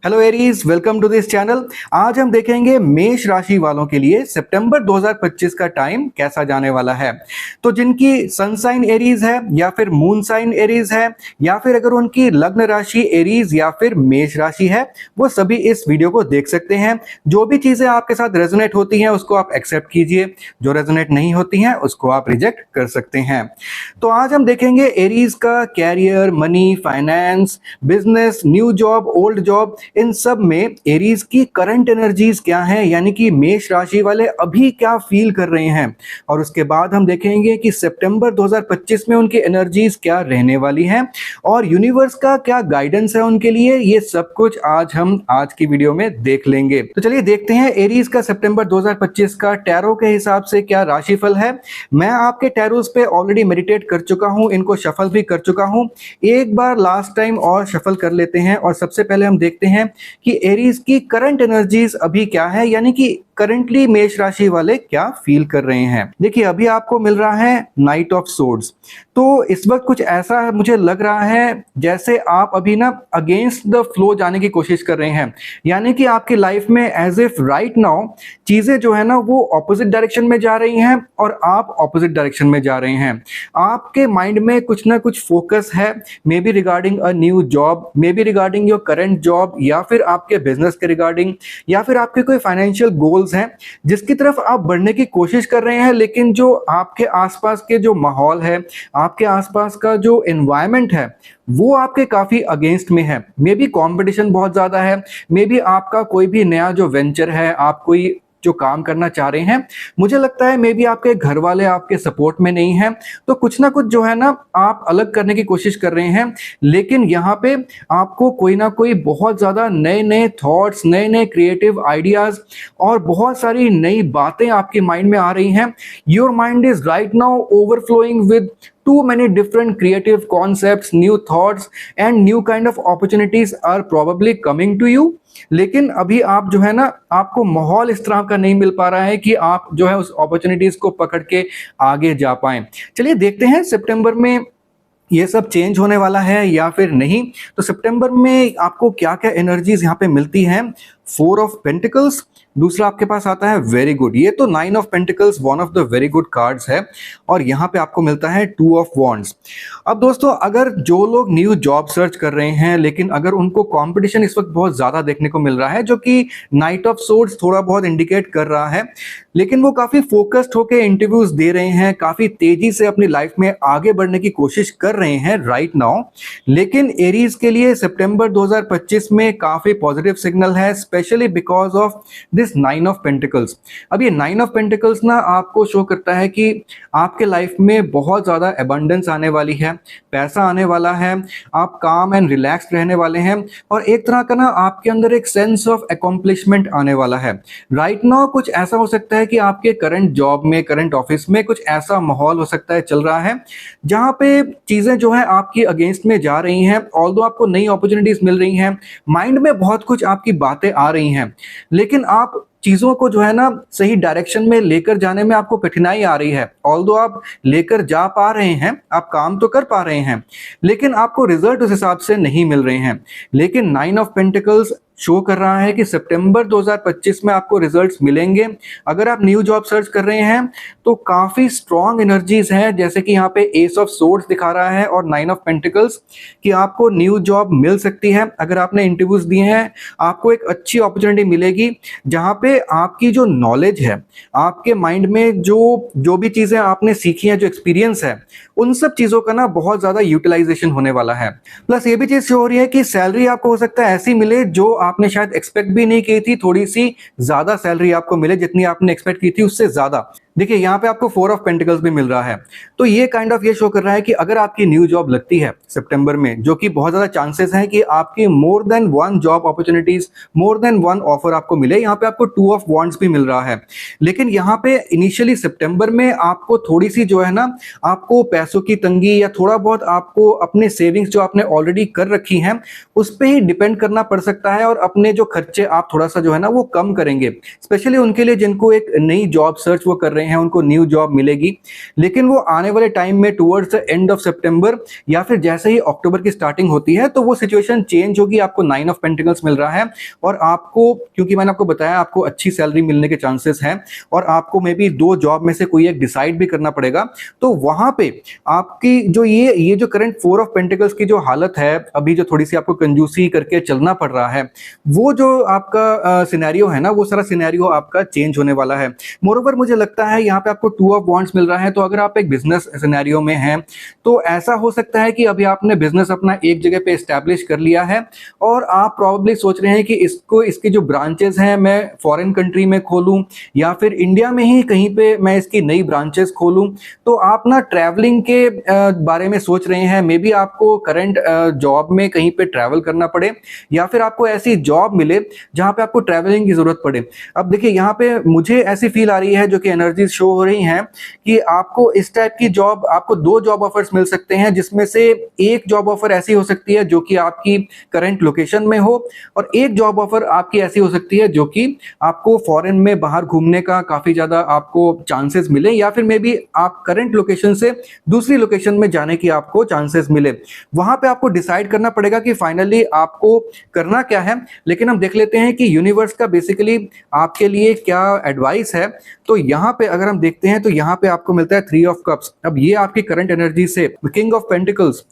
Hello Aries, welcome to this channel. आज हम देखेंगे मेष राशि वालों के लिए सितंबर 2025 का टाइम कैसा जाने वाला है। तो जिनकी सन साइन एरीज है या फिर मून साइन एरीज है या फिर अगर उनकी लग्न राशि एरीज या फिर मेष राशि है, वो सभी इस वीडियो को देख सकते हैं। जो भी चीजें आपके साथ रेजोनेट होती हैं उसको आप एक्सेप्ट कीजिए, जो रेजोनेट नहीं होती हैं उसको आप रिजेक्ट कर सकते हैं। तो आज हम देखेंगे एरीज का career, money, finance, business, new job, old job, इन सब में एरीज की करंट एनर्जीज क्या हैं, यानी कि मेष राशि वाले अभी क्या फील कर रहे हैं। और उसके बाद हम देखेंगे कि सितंबर 2025 में उनकी एनर्जीज क्या रहने वाली हैं और यूनिवर्स का क्या गाइडेंस है उनके लिए। ये सब कुछ आज हम आज की वीडियो में देख लेंगे। तो चलिए देखते हैं एरीज का सितंबर 2025 का टैरो के हिसाब से क्या राशिफल है। मैं आपके टैरोस पे ऑलरेडी मेडिटेट कर चुका हूं, इनको शफल भी कर चुका हूं। एक बार लास्ट टाइम और शफल कर लेते हैं और सबसे पहले हम देखते हैं कि एरीज की करंट एनर्जीज अभी क्या है, यानी कि करंटली मेष राशि वाले क्या फील कर रहे हैं। देखिए अभी आपको मिल रहा है नाइट ऑफ सोर्ड्स। तो इस वक्त कुछ ऐसा मुझे लग रहा है जैसे आप अभी ना अगेंस्ट द फ्लो जाने की कोशिश कर रहे हैं, यानी कि आपकी लाइफ में एज इफ राइट नाउ चीजें जो है ना वो ऑपोजिट डायरेक्शन में जा रही हैं और आप ऑपोजिट डायरेक्शन में जा रहे हैं। आपके माइंड में कुछ ना कुछ फोकस है, may be regarding a new job, may be regarding your current job, या फिर आपके बिजनेस के रिगार्डिंग, या फिर आपके कोई फाइनेंशियल गोल्स हैं जिसकी तरफ आप बढ़ने की कोशिश कर रहे हैं। लेकिन जो आपके आसपास के जो माहौल है, आपके आसपास का जो एनवायरनमेंट है, वो आपके काफी अगेंस्ट में है। मे बी कंपटीशन बहुत ज्यादा है, मे बी आपका कोई भी नया जो वेंचर है, आप कोई जो काम करना चाह रहे हैं, मुझे लगता है मे बी आपके घर वाले आपके सपोर्ट में नहीं हैं। तो कुछ ना कुछ जो है ना आप अलग करने की कोशिश कर रहे हैं, लेकिन यहाँ पे आपको कोई ना कोई बहुत ज्यादा नए नए थॉट्स, नए नए क्रिएटिव आइडियाज और बहुत सारी नई बातें आपके माइंड में आ रही हैं। Your mind is right now overflowing with too many different creative concepts, new thoughts and new kind of opportunities are probably coming to you। लेकिन अभी आप जो है ना, आपको माहौल इस तरह का नहीं मिल पा रहा है कि आप जो है उस अपॉर्चुनिटीज को पकड़ के आगे जा पाएं। चलिए देखते हैं सितंबर में ये सब चेंज होने वाला है या फिर नहीं। तो सितंबर में आपको क्या क्या एनर्जीज यहाँ पे मिलती हैं। 4 ऑफ पेंटिकल्स, दूसरा आपके पास आता है वेरी गुड, ये तो 9 of pentacles one of the very good cards है। और यहाँ पे आपको मिलता है 2 ऑफ वॉन्ड्स। अब दोस्तों अगर जो लोग न्यू जॉब सर्च कर रहे हैं लेकिन अगर उनको कंपटीशन इस वक्त बहुत ज्यादा देखने को मिल रहा है, जो कि नाइट ऑफ सोर्ड्स थोड़ा बहुत इंडिकेट कर रहा है, लेकिन वो काफी फोकस्ड होकर इंटरव्यूज दे रहे हैं, काफी तेजी से अपनी लाइफ में आगे बढ़ने की कोशिश कर रहे हैं राइट नाउ। लेकिन एरीज के लिए सितंबर 2025 में काफी पॉजिटिव सिग्नल है, specially because of this 9 of pentacles. अब ये 9 ऑफ पेंटिकल्स ना आपको शो करता है कि आपके लाइफ में बहुत ज्यादा एबंडेंस आने वाली है, पैसा आने वाला है, आप काम एंड रिलैक्स्ड रहने वाले हैं और एक तरह का ना आपके अंदर एक सेंस ऑफ अकॉम्प्लिशमेंट आने वाला है। राइट नाउ कुछ ऐसा हो सकता है कि आपके करंट जॉब में, करंट ऑफिस में कुछ ऐसा माहौल हो सकता है चल रहा है जहां पे चीजें जो है आपकी अगेंस्ट में जा रही हैं। ऑल्दो आपको नई अपॉर्चुनिटीज मिल रही हैं, माइंड में बहुत कुछ आपकी बातें आ रही हैं, लेकिन आप चीजों को जो है ना सही डायरेक्शन में लेकर जाने में आपको कठिनाई आ रही है। ऑल्दो आप लेकर जा पा रहे हैं, आप काम तो कर पा रहे हैं, लेकिन आपको रिजल्ट उस हिसाब से नहीं मिल रहे हैं। लेकिन 9 ऑफ पेंटिकल्स शो कर रहा है कि सितंबर 2025 में आपको रिजल्ट्स मिलेंगे। अगर आप न्यू जॉब सर्च कर रहे हैं तो काफी स्ट्रॉन्ग एनर्जीज हैं, जैसे कि यहाँ पे एस ऑफ सोर्ड्स दिखा रहा है और 9 ऑफ पेंटिकल्स, कि आपको न्यू जॉब मिल सकती है। अगर आपने इंटरव्यूज दिए हैं, आपको एक अच्छी अपॉर्चुनिटी मिलेगी जहाँ पे आपकी जो नॉलेज है, आपके माइंड में जो भी चीजें आपने सीखी हैं, जो एक्सपीरियंस है, उन सब चीजों का ना बहुत ज्यादा यूटिलाइजेशन होने वाला है। प्लस ये भी चीज शो हो रही है कि सैलरी आपको हो सकता है ऐसी मिले जो आपने शायद एक्सपेक्ट भी नहीं की थी, थोड़ी सी ज्यादा सैलरी आपको मिले, जितनी आपने एक्सपेक्ट की थी उससे ज्यादा। देखिए यहाँ पे आपको 4 ऑफ पेंटिकल्स भी मिल रहा है, तो ये काइंड ऑफ ये शो कर रहा है कि अगर आपकी न्यू जॉब लगती है सितंबर में, जो कि बहुत ज्यादा चांसेस हैं कि आपकी more than 1 job opportunities, more than 1 offer आपको मिले। यहाँ पे आपको 2 ऑफ वॉन्ड्स भी मिल रहा है। लेकिन यहाँ पे इनिशियली सितंबर में आपको थोड़ी सी जो है ना, आपको पैसों की तंगी या थोड़ा बहुत आपको अपने सेविंग्स जो आपने ऑलरेडी कर रखी हैं उस पर ही डिपेंड करना पड़ सकता है और अपने जो खर्चे आप थोड़ा सा जो है ना वो कम करेंगे। स्पेशली उनके लिए जिनको एक नई जॉब सर्च वो कर रहे हैं उनको न्यू जॉब मिलेगी, लेकिन वो आने वाले टाइम में टुवर्ड्स द एंड ऑफ सितंबर या फिर जैसे ही अक्टूबर की स्टार्टिंग होती है तो वो सिचुएशन चेंज होगी। आपको 9 ऑफ पेंटिकल्स मिल रहा है और आपको, क्योंकि मैंने आपको बताया आपको अच्छी सैलरी मिलने के चांसेस हैं और आपको मे बी 2 जॉब में से कोई एक डिसाइड भी करना पड़ेगा, तो वहां पे आपकी जो ये जो करंट 4 ऑफ पेंटिकल्स की जो हालत है, अभी जो थोड़ी सी आपको कंजूसी करके चलना पड़ रहा है, वो जो आपका सिनेरियो है ना, वो सारा सिनेरियो आपका चेंज होने वाला है। मोरोवर मुझे लगता है यहाँ पे आपको 2 ऑफ वॉन्ड्स मिल रहा है, तो अगर आप एक बिजनेस सिनेरियो में हैं तो ऐसा हो सकता है कि अभी आपने बिजनेस अपना एक जगह पे एस्टैब्लिश कर लिया है और आप प्रॉब्ली सोच रहे हैं कि इसकी जो ब्रांचेस हैं मैं फॉरेन कंट्री में खोलूं या फिर इंडिया में ही कहीं पे मैं इसकी नई ब्रांचेस खोलूं। तो आप ना ट्रैवलिंग के बारे में सोच रहे हैं, मे बी आपको करंट जॉब में कहीं पे ट्रैवल करना पड़े या फिर आपको ऐसी जॉब मिले जहां पे आपको ट्रैवलिंग की जरूरत पड़े। अब देखिए यहाँ पे मुझे ऐसी फील आ रही है, जो कि एनर्जी शो हो रही हैं, कि आपको इस टाइप की जॉब, आपको 2 जॉब ऑफर्स मिल सकते हैं, जिसमें से एक जॉब ऑफर ऐसी हो सकती है जो कि आपकी करंट लोकेशन में हो और एक जॉब ऑफर आपकी ऐसी हो सकती है जो कि आपको फॉरेन में बाहर घूमने का काफी ज्यादा आपको चांसेस मिले या फिर मे बी आप करंट लोकेशन से दूसरी लोकेशन में जाने की आपको चांसेस मिले। वहां पे आपको डिसाइड करना पड़ेगा कि फाइनली आपको करना क्या है। लेकिन हम देख लेते हैं कि यूनिवर्स का बेसिकली आपके लिए क्या एडवाइस है। तो यहाँ पे अगर हम देखते हैं तो यहाँ पे आपको मिलता है 3 ऑफ कप्स। अब ये आपकी करंट एनर्जी से किंग ऑफ पेंटिकल्स,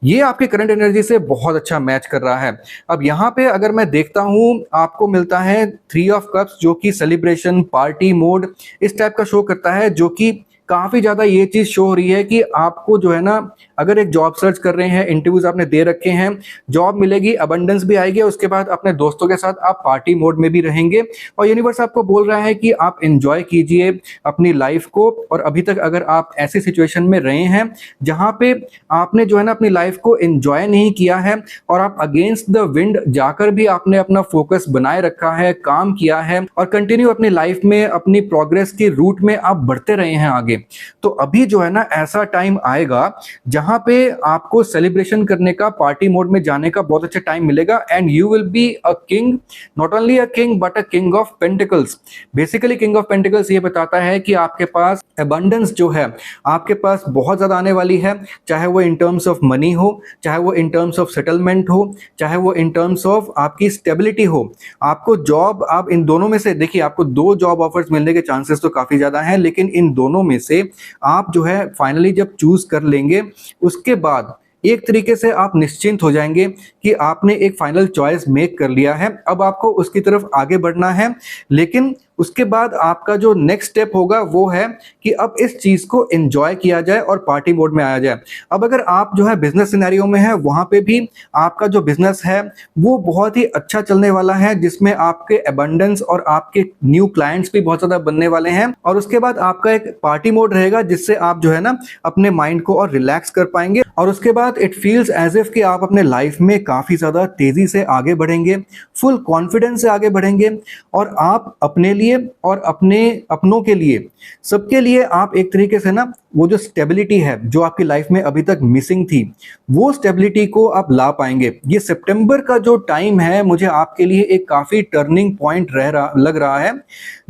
ये आपकी करंट एनर्जी से बहुत अच्छा मैच कर रहा है। अब यहाँ पे अगर मैं देखता हूँ आपको मिलता है 3 ऑफ कप्स, जो कि सेलिब्रेशन, पार्टी मोड इस टाइप का शो करता है, जो कि काफी ज्यादा ये चीज शो हो रही है कि आपको जो है ना, अगर एक जॉब सर्च कर रहे हैं, इंटरव्यूज आपने दे रखे हैं, जॉब मिलेगी, अबंडेंस भी आएगी, उसके बाद अपने दोस्तों के साथ आप पार्टी मोड में भी रहेंगे और यूनिवर्स आपको बोल रहा है कि आप एंजॉय कीजिए अपनी लाइफ को। और अभी तक अगर आप ऐसी सिचुएशन में रहे हैं जहां पे आपने जो है ना अपनी लाइफ को एंजॉय नहीं किया है और आप अगेंस्ट द विंड जाकर भी आपने अपना फोकस बनाए रखा है, काम किया है और कंटिन्यू अपनी लाइफ में अपनी प्रोग्रेस की रूट में आप बढ़ते रहे हैं आगे, तो अभी जो है ना ऐसा टाइम आएगा जहां पे आपको सेलिब्रेशन करने का, पार्टी मोड में जाने का बहुत अच्छा टाइम मिलेगा and you will be a king, not only a king but a king of pentacles. Basically king of pentacles ये बताता है कि आपके पास अबंडेंस जो है आपके पास बहुत ज्यादा आने वाली है, चाहे वो इन टर्म्स ऑफ मनी हो, चाहे वो इन टर्म्स ऑफ सेटलमेंट हो, चाहे वो इन टर्म्स ऑफ आपकी स्टेबिलिटी हो। आपको जॉब, आप इन दोनों में से देखिए, आपको 2 जॉब ऑफर्स मिलने के चांसेस तो काफी ज्यादा हैं, लेकिन इन दोनों में से आप जो है फाइनली जब चूज कर लेंगे उसके बाद एक तरीके से आप निश्चिंत हो जाएंगे कि आपने एक फाइनल चॉइस मेक कर लिया है, अब आपको उसकी तरफ आगे बढ़ना है। लेकिन उसके बाद आपका जो नेक्स्ट स्टेप होगा वो है कि अब इस चीज को एंजॉय किया जाए और पार्टी मोड में आया जाए। अब अगर आप जो है बिजनेस सिनेरियो में है, वहां पे भी आपका जो बिजनेस है वो बहुत ही अच्छा चलने वाला है, जिसमें आपके अबंडेंस और आपके न्यू क्लाइंट्स भी बहुत ज्यादा बनने वाले हैं और उसके बाद आपका एक पार्टी मोड रहेगा जिससे आप जो है ना अपने माइंड को और रिलैक्स कर पाएंगे और उसके बाद इट फील्स एज इफ कि आप अपने लाइफ में काफी ज्यादा तेजी से आगे बढ़ेंगे, फुल कॉन्फिडेंस से आगे बढ़ेंगे और आप अपने लिए और अपने अपनों के लिए, सबके लिए आप एक तरीके से ना वो जो स्टेबिलिटी है जो आपकी लाइफ में अभी तक मिसिंग थी, वो स्टेबिलिटी को आप ला पाएंगे। ये सितंबर का जो टाइम है मुझे आपके लिए एक काफी टर्निंग पॉइंट लग रहा है,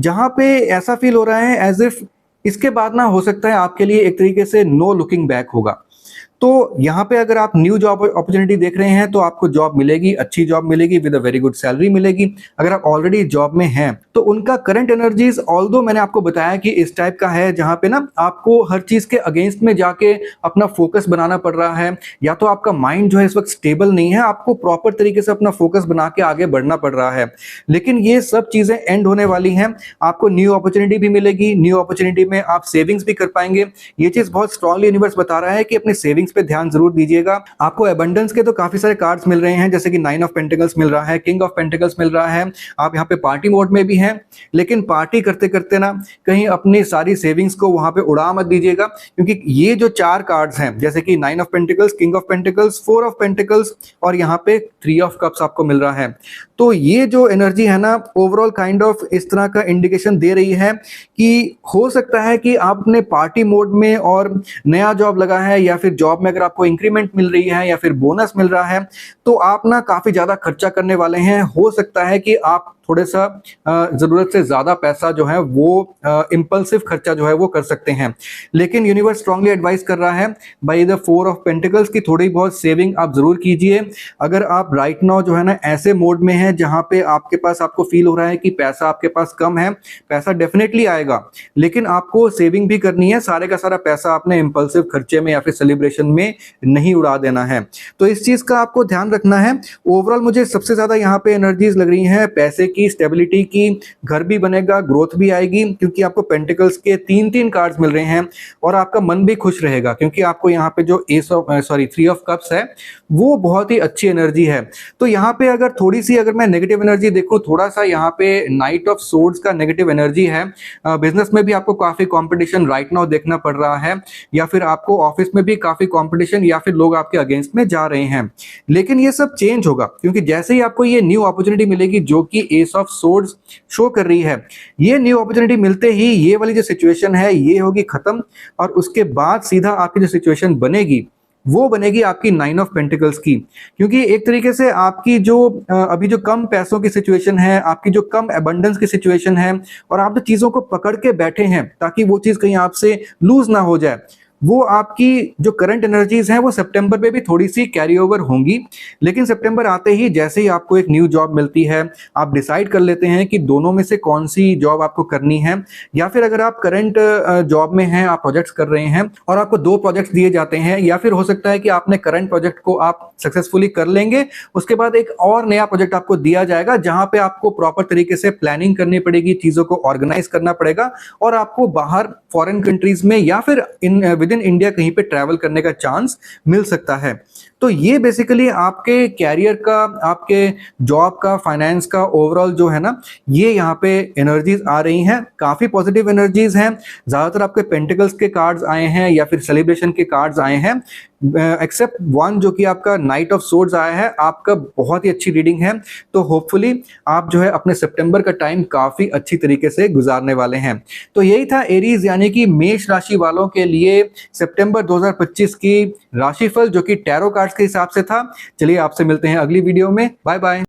जहां पे ऐसा फील हो रहा है एज इफ इसके बाद ना हो सकता है आपके लिए एक तरीके से नो लुकिंग बैक होगा। तो यहाँ पे अगर आप न्यू जॉब अपॉर्चुनिटी देख रहे हैं तो आपको जॉब मिलेगी, अच्छी जॉब मिलेगी, with a very good salary मिलेगी। अगर आप ऑलरेडी जॉब में हैं तो उनका करंट एनर्जीज, ऑल्दो मैंने आपको बताया कि इस टाइप का है जहाँ पे ना आपको हर चीज के अगेंस्ट में जाके अपना फोकस बनाना पड़ रहा है, या तो आपका माइंड जो है इस वक्त स्टेबल नहीं है, आपको प्रॉपर तरीके से अपना फोकस बना के आगे बढ़ना पड़ रहा है। लेकिन ये सब चीजें एंड होने वाली हैं, आपको न्यू अपॉर्चुनिटी भी मिलेगी, न्यू अपॉर्चुनिटी में आप सेविंग्स भी कर पाएंगे। ये चीज बहुत स्ट्रांगली यूनिवर्स बता रहा है कि अपने सेविंग्स पे ध्यान जरूर दीजिएगा। आपको एबंडेंस के तो काफी सारे कार्ड्स मिल रहे हैं, जैसे कि 9 ऑफ पेंटिकल्स मिल रहा है, किंग ऑफ पेंटिकल्स मिल रहा है, आप यहाँ पे पार्टी मोड में भी हैं। लेकिन पार्टी करते करते ना कहीं अपनी सारी सेविंग्स को वहां पे उड़ा मत दीजिएगा, क्योंकि ये जो 4 कार्ड्स हैं, जैसे कि 9 of pentacles, king of pentacles, 4 of pentacles और यहाँ पे 3 ऑफ कप्स आपको मिल रहा है, तो ये जो एनर्जी है ना ओवरऑल काइंड ऑफ इस तरह का इंडिकेशन दे रही है कि हो सकता है कि आप अपने पार्टी मोड में और नया जॉब लगा है या फिर जॉब में अगर आपको इंक्रीमेंट मिल रही है या फिर बोनस मिल रहा है, तो आप ना काफी ज्यादा खर्चा करने वाले हैं। हो सकता है कि आप थोड़ा सा ज़रूरत से ज़्यादा पैसा जो है वो इम्पल्सिव खर्चा जो है वो कर सकते हैं। लेकिन यूनिवर्स स्ट्रांगली एडवाइस कर रहा है बाय द 4 ऑफ पेंटिकल्स की थोड़ी बहुत सेविंग आप ज़रूर कीजिए। अगर आप राइट नाउ जो है ना ऐसे मोड में हैं जहाँ पे आपके पास आपको फील हो रहा है कि पैसा आपके पास कम है, पैसा डेफिनेटली आएगा, लेकिन आपको सेविंग भी करनी है। सारे का सारा पैसा आपने इम्पल्सिव खर्चे में या फिर सेलिब्रेशन में नहीं उड़ा देना है। तो इस चीज़ का आपको ध्यान रखना है। ओवरऑल मुझे सबसे ज़्यादा यहाँ पे एनर्जीज लग रही हैं पैसे की, स्टेबिलिटी की, घर भी बनेगा, ग्रोथ भी आएगी, क्योंकि आपको पेंटिकल्स के 3-3 कार्ड्स मिल रहे हैं और आपका मन भी खुश रहेगा क्योंकि आपको यहाँ पे जो 3 ऑफ कप्स है वो बहुत ही अच्छी एनर्जी है। तो यहाँ पे अगर थोड़ी सी अगर मैं नेगेटिव एनर्जी देखूँ, थोड़ा सा यहाँ पे नाइट ऑफ सोर्ड्स का नेगेटिव एनर्जी है। बिजनेस में भी आपको काफ़ी कॉम्पिटिशन राइट नाउ देखना पड़ रहा है, या फिर आपको ऑफिस में भी काफ़ी कॉम्पिटिशन या फिर लोग आपके अगेंस्ट में जा रहे हैं। लेकिन ये सब चेंज होगा क्योंकि जैसे ही आपको ये न्यू अपॉर्चुनिटी मिलेगी जो कि एस ऑफ सोर्ड्स शो कर रही है, ये न्यू अपॉर्चुनिटी मिलते ही ये वाली जो सिचुएशन है ये होगी खत्म, और उसके बाद सीधा आपकी जो सिचुएशन बनेगी वो बनेगी आपकी 9 ऑफ पेंटिकल्स की। क्योंकि एक तरीके से आपकी जो अभी जो कम पैसों की सिचुएशन है, आपकी जो कम एबंडेंस की सिचुएशन है, और आप जो चीज़ों को पकड़ के बैठे हैं ताकि वो चीज़ कहीं आपसे लूज ना हो जाए, वो आपकी जो करंट एनर्जीज हैं वो सितंबर में भी थोड़ी सी कैरी ओवर होंगी। लेकिन सितंबर आते ही जैसे ही आपको एक न्यू जॉब मिलती है, आप डिसाइड कर लेते हैं कि दोनों में से कौन सी जॉब आपको करनी है, या फिर अगर आप करंट जॉब में हैं, आप प्रोजेक्ट्स कर रहे हैं और आपको 2 प्रोजेक्ट्स दिए जाते हैं, या फिर हो सकता है कि आपने करंट प्रोजेक्ट को आप सक्सेसफुली कर लेंगे, उसके बाद एक और नया प्रोजेक्ट आपको दिया जाएगा जहां पे आपको प्रॉपर तरीके से प्लानिंग करनी पड़ेगी, चीज़ों को ऑर्गेनाइज करना पड़ेगा, और आपको बाहर फॉरेन कंट्रीज में या फिर विद इन इंडिया कहीं पे ट्रैवल करने का चांस मिल सकता है। तो ये बेसिकली आपके कैरियर का, आपके जॉब का, फाइनेंस का ओवरऑल जो है ना, ये यहाँ पे एनर्जीज आ रही हैं, काफ़ी पॉजिटिव एनर्जीज हैं। ज़्यादातर आपके पेंटिकल्स के कार्ड्स आए हैं या फिर सेलिब्रेशन के कार्ड्स आए हैं, एक्सेप्ट वन जो कि आपका नाइट ऑफ सोर्ड्स आया है। आपका बहुत ही अच्छी रीडिंग है, तो होपफुली आप जो है अपने सितंबर का टाइम काफ़ी अच्छी तरीके से गुजारने वाले हैं। तो यही था एरीज यानी कि मेष राशि वालों के लिए सितंबर 2025 की राशिफल, जो कि टैरो कार्ड्स के हिसाब से था। चलिए आपसे मिलते हैं अगली वीडियो में। Bye bye.